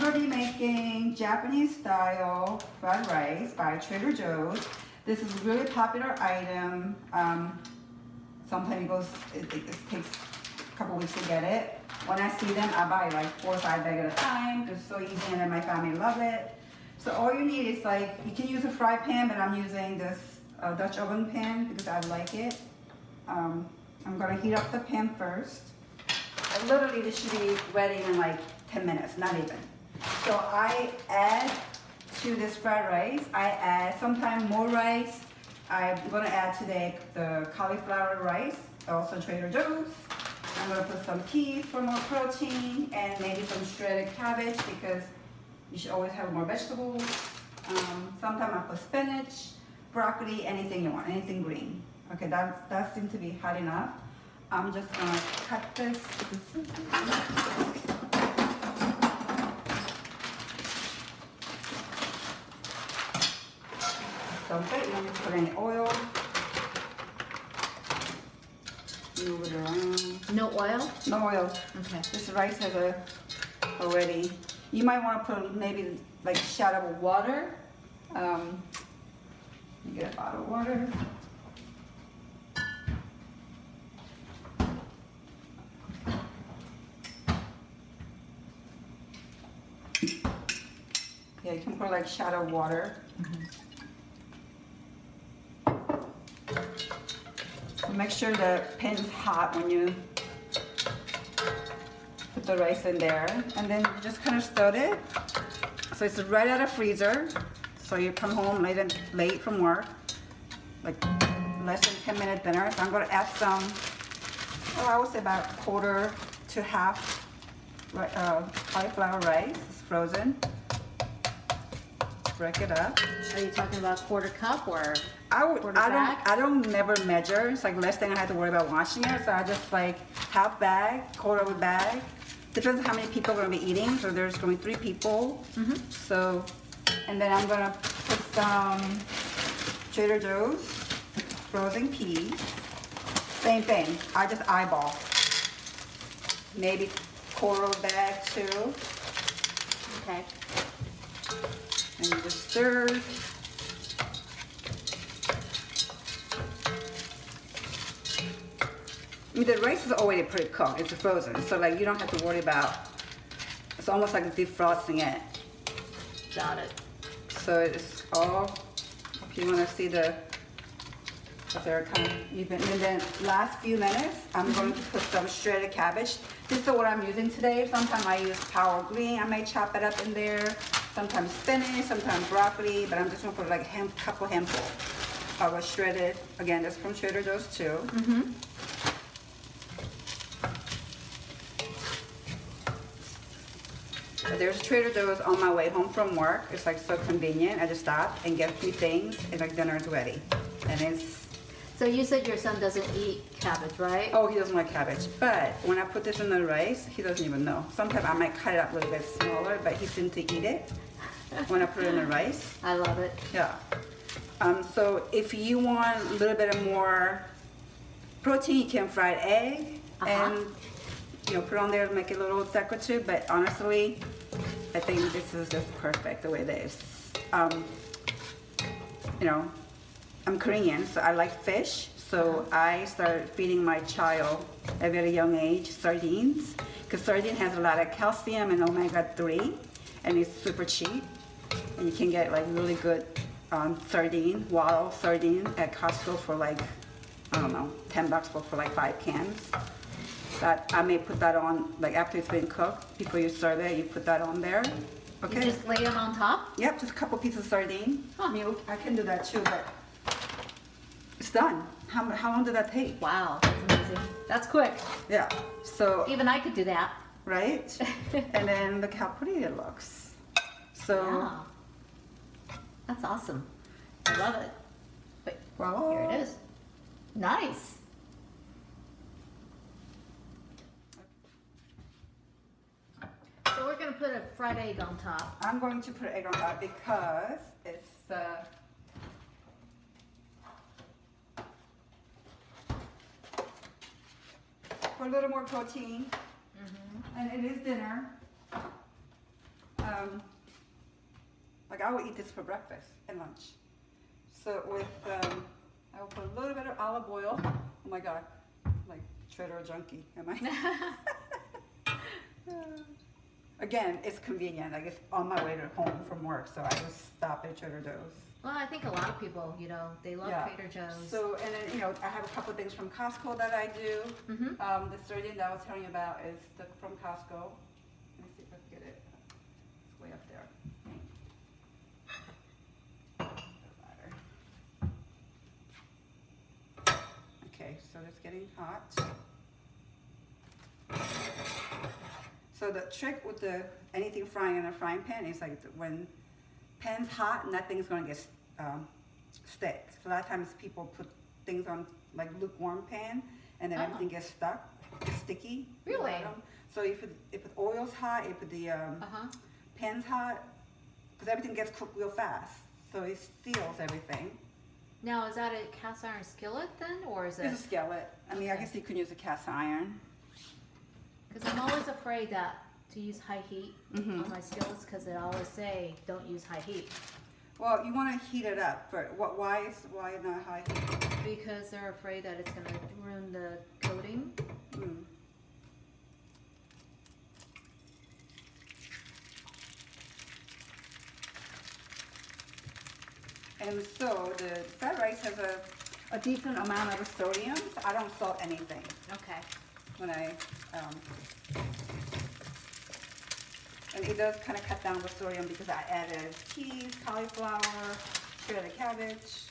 going to be making Japanese style fried rice by Trader Joe's. This is a really popular item. Sometimes it takes a couple weeks to get it. When I see them, I buy like 4 or 5 bags at a time. It's so easy and then my family love it. So all you need is like, you can use a fry pan, but I'm using this Dutch oven pan because I like it. I'm gonna heat up the pan first. Literally this should be ready in like 10 minutes, not even. So I add to this fried rice, I add sometimes more rice. I'm gonna add today the cauliflower rice, also Trader Joe's. I'm gonna put some peas for more protein and maybe some shredded cabbage because you should always have more vegetables. Sometimes I put spinach, broccoli, anything you want, anything green. Okay, that seems to be hot enough. I'm just gonna cut this with the scissors. Dump it, you don't need to put any oil. Move it around. No oil? No oil. Okay. This rice has already. You might want to put maybe like a shot of water. You get a bottle of water. Yeah, you can put like a shot of water. So make sure the pan is hot when you put the rice in there, and then you just kind of stir it. So it's right out of freezer. So you come home late from work, like less than 10-minute dinner. So I'm going to add some, I would say about 1/4 to half cauliflower rice. It's frozen. Break it up. Are you talking about 1/4 cup or quarter I bag? don't never measure. It's like less thing I have to worry about washing it. So I just like half bag, 1/4 of a bag. Depends on how many people are gonna be eating. So there's gonna be 3 people. So, and then I'm gonna put some Trader Joe's frozen peas. Same thing. I just eyeball. Maybe 1/4 of a bag too. Okay. And you just stir. I mean, the rice is already pretty cooked. It's frozen, so like you don't have to worry about. It's almost like defrosting it. Got it. So it's all. If you want to see that they're kind of even. And then last few minutes, I'm going to put some shredded cabbage. This is what I'm using today. Sometimes I use power green. I may chop it up in there. Sometimes spinach, sometimes broccoli, but I'm just gonna put like a couple handfuls of shredded. Again, that's from Trader Joe's too. But there's Trader Joe's on my way home from work. It's like so convenient. I just stop and get a few things, and like dinner is ready. And it's. So you said your son doesn't eat cabbage, right? Oh, he doesn't like cabbage. But when I put this in the rice, he doesn't even know. Sometimes I might cut it up a little bit smaller, but he seems to eat it when I put it in the rice. I love it. Yeah. So if you want a little bit of more protein, you can fry egg and put it on there to make it a little decorative. But honestly, I think this is just perfect the way it is. I'm Korean, so I like fish. So I started feeding my child at a very young age sardines, because sardine has a lot of calcium and omega-3, and it's super cheap. And you can get like really good sardine, wild sardine at Costco for like, I don't know, $10 for like 5 cans. That I may put that on, like after it's been cooked, before you serve it, you put that on there. Okay. You just lay it on top? Yep, just a couple pieces of sardine. Huh. I mean, I can do that too, but it's done. How long did that take? Wow, that's amazing. That's quick. Yeah. So Even I could do that. right, and then look how pretty it looks. So Yeah. That's awesome. I love it. Wait, voila. here it is. Nice. So we're gonna put a fried egg on top. I'm going to put egg on top because it's for a little more protein, and it is dinner. like I will eat this for breakfast and lunch. So with, I will put a little bit of olive oil. Oh my God, like Trader Junkie, am I? Again, it's convenient. Like it's on my way to home from work, so I just stop at Trader Joe's. Well, I think a lot of people, you know, they love Trader Joe's. So, and then, you know, I have a couple of things from Costco that I do. Mm-hmm. The sardine that I was telling you about is from Costco. Let me see if I can get it. It's way up there. Okay, so it's getting hot. So the trick with anything frying in a frying pan is like when pan's hot, nothing's gonna get stick. So a lot of times people put things on like lukewarm pan, and then everything gets stuck, it's sticky. Really? So if the oil's hot, if the pan's hot, because everything gets cooked real fast, so it seals everything. Now, is that a cast iron skillet then, or is it? It's a skillet. I mean, I guess you could use a cast iron. Because I'm always afraid that to use high heat on my skillets, because they always say don't use high heat. Well, you want to heat it up. Why not high heat? Because they're afraid that it's going to ruin the coating. Mm. And so the fried rice has a decent amount of sodium. So I don't salt anything Okay. when I, and it does kind of cut down the sodium because I added peas, cauliflower, shredded cabbage.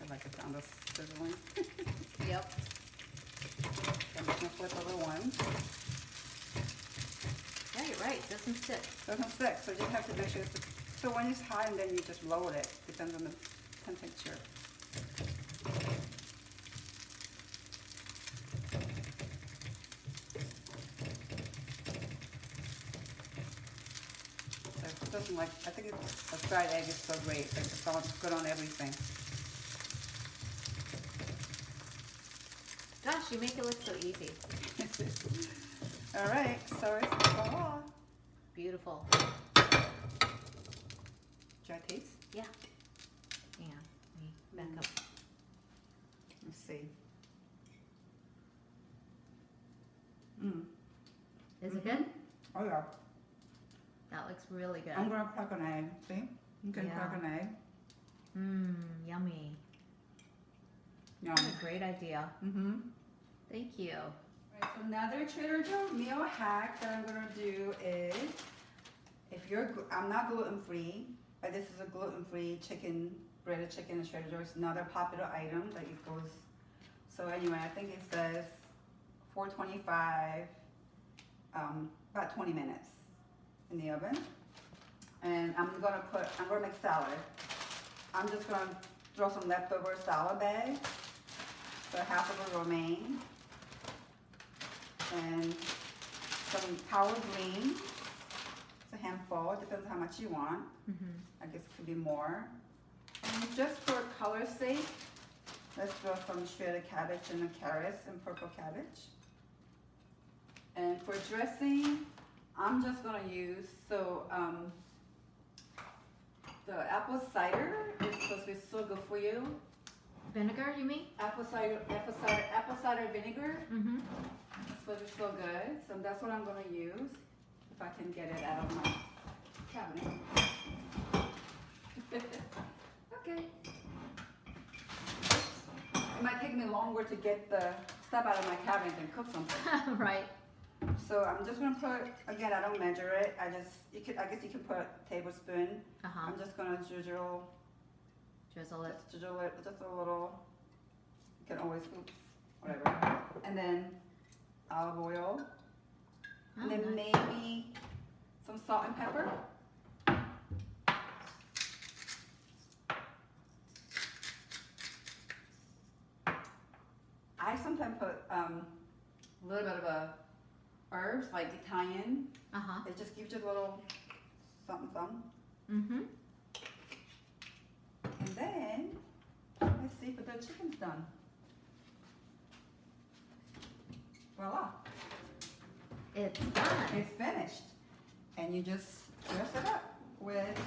I like the sound of sizzling. Yep. I'm just gonna flip over one. Yeah, you're right. It doesn't stick. Doesn't stick, so you have to make sure so when it's hot and then you just lower it, depends on the temperature. So it doesn't like, I think a fried egg is so great, it's good on everything. Gosh, you make it look so easy. All right, so it's voila. Beautiful. Should I taste? Yeah. Yeah. Let me back up. Let's see. Is it good? Oh yeah. That looks really good. I'm gonna crack an egg. See? You can crack an egg. Yummy. Yum. What a great idea. Thank you. Right, so another Trader Joe meal hack that I'm gonna do is, if you're, I'm not gluten-free, but this is a gluten-free chicken, breaded chicken at Trader Joe. It's another popular item that it goes, so anyway, I think it says 425, about 20 minutes in the oven. And I'm gonna make salad. I'm just gonna throw some leftover salad bags, so half of the romaine, and some collard greens. It's a handful, it depends how much you want. I guess it could be more. And just for color's sake, let's throw some shredded cabbage and the carrots and purple cabbage. And for dressing, I'm just gonna use, the apple cider is supposed to be so good for you. Vinegar, you mean? Apple cider vinegar. It's supposed to be so good. So that's what I'm gonna use. If I can get it out of my cabinet. Okay. It might take me longer to get the stuff out of my cabinet than cook something. Right. So I'm just gonna put, again, I don't measure it. I guess you can put a tablespoon. I'm just gonna drizzle it just a little. You can always, oops, whatever. And then olive oil. And then maybe some salt and pepper. I sometimes put a little bit of herbs like Italian. It just gives you a little something. And then let's see if the chicken's done. voila, It's done. it's finished. And you just dress it up with,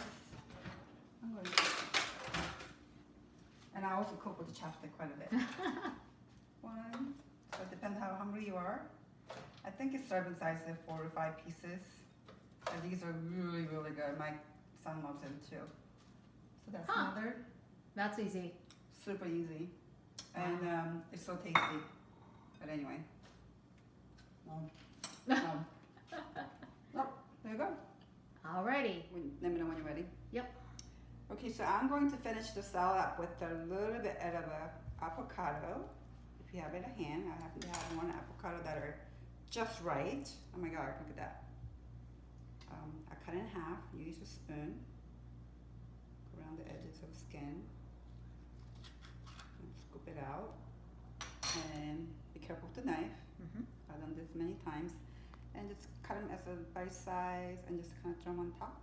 and I also cook with the chopstick quite a bit. One, so it depends how hungry you are. I think it's serving size of 4 to 5 pieces. And these are really, really good. My son loves them too. So that's another. That's easy. Super easy. And it's so tasty. But anyway. Nope, there you go. Alrighty. Let me know when you're ready. Yep. Okay, so I'm going to finish the salad up with a little bit of a avocado. If you have it at hand, I happen to have one avocado that are just right. Oh my God, look at that. I cut it in half, use a spoon, go around the edges of the skin, and scoop it out, and be careful with the knife. I've done this many times, and just cut them as a bite size, and just kind of throw them on top.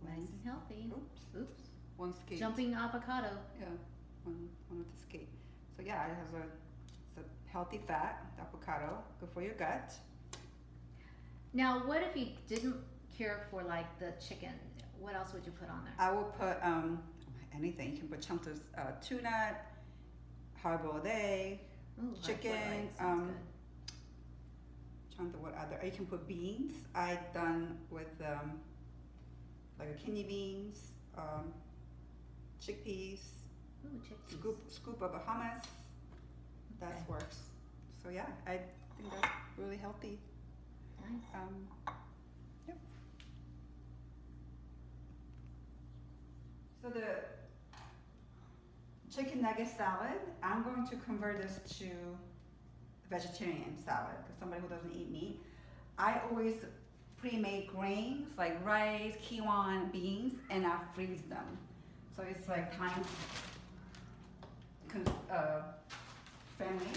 Nice and healthy. Oops. Oops. One skate. Jumping avocado. Yeah, one with the skate. So yeah, it has it's a healthy fat, avocado, good for your gut. Now, what if you didn't care for like the chicken? What else would you put on there? I will put anything. You can put chunks of tuna, hard-boiled egg, Ooh, chicken. hard-boiled egg sounds good. Trying to what other? You can put beans. I done with like a kidney beans, chickpeas. Ooh, chickpeas. Scoop of a hummus. That Okay. works. So yeah, I think that's really healthy. Nice. Yep. So the chicken nugget salad, I'm going to convert this to vegetarian salad because somebody who doesn't eat meat. I always pre-made grains like rice, quinoa, beans, and I freeze them. So it's like time friendly.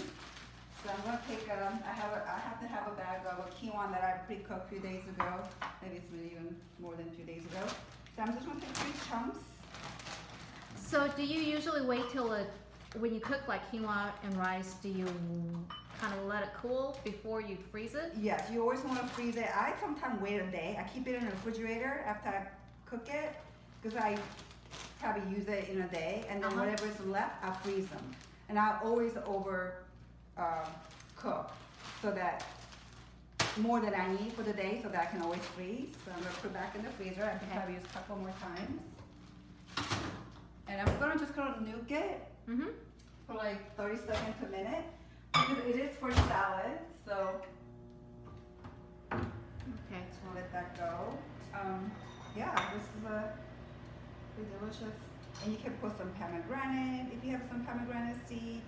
So I'm gonna take I have to have a bag of a quinoa that I pre-cooked a few days ago. Maybe it's been even more than 2 days ago. So I'm just gonna take 3 chunks. So do you usually wait till when you cook like quinoa and rice, do you kind of let it cool before you freeze it? Yes, you always want to freeze it. I sometimes wait a day. I keep it in the refrigerator after I cook it because I probably use it in a day, and then whatever is left, I freeze them. And I always over cook so that more than I need for the day, so that I can always freeze. So I'm gonna put it back in the freezer. I can probably use a couple more times. And I'm gonna just nuke it for like 30 seconds to a minute. Because it is for salad, so Okay. just wanna let that go. Yeah, this is pretty delicious. And you can put some pomegranate if you have some pomegranate seed.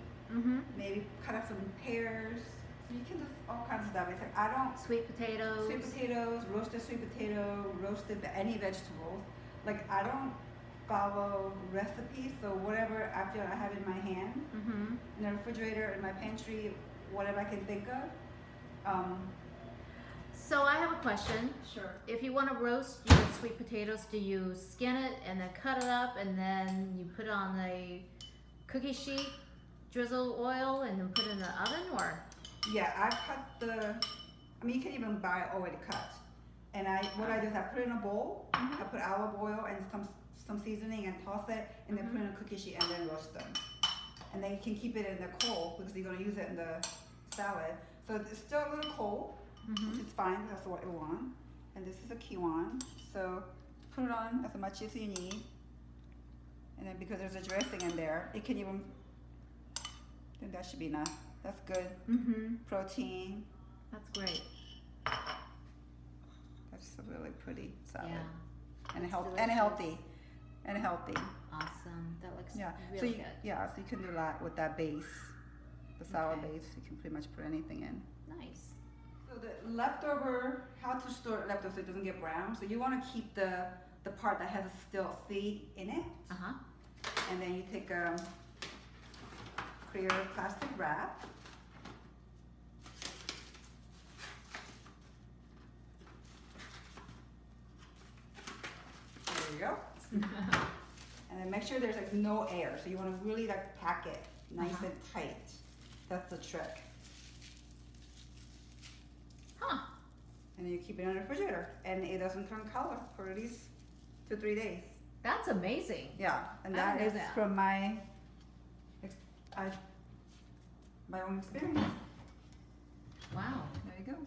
Maybe cut up some pears. So you can do all kinds of stuff. It's like I don't Sweet potatoes. sweet potatoes, roasted sweet potato, roasted any vegetables. Like I don't follow recipes, so whatever I feel I have in my hand, in the refrigerator, in my pantry, whatever I can think of. So I have a question. Sure. If you want to roast your sweet potatoes, do you skin it and then cut it up and then you put it on a cookie sheet, drizzle oil, and then put it in the oven, or? Yeah, I cut I mean, you can even buy it already cut. And what I do is I put it in a bowl, I put olive oil and some seasoning and toss it, and then put it in a cookie sheet and then roast them. And then you can keep it in the cold because you're gonna use it in the salad. So it's still a little cold, which is fine, that's what we want. And this is a quinoa, so put it on as much as you need. And then because there's a dressing in there, it can even, I think that should be enough. That's good. Protein. That's great. That's a really pretty salad. Yeah. And It's healthy. And healthy. Awesome. That looks Yeah. really good. Yeah, so you can do a lot with that base. The salad Okay. base, you can pretty much put anything in. Nice. So the leftover, how to store leftover so it doesn't get brown. So you want to keep the part that has a still seed in it. And then you take a clear plastic wrap. There you go. And then make sure there's like no air. So you want to really like pack it nice and tight. That's the trick. Huh. And then you keep it in the refrigerator, and it doesn't turn color for at least 2 to 3 days. That's amazing. Yeah, and I that didn't is know that. from my my own experience. Wow. There it goes.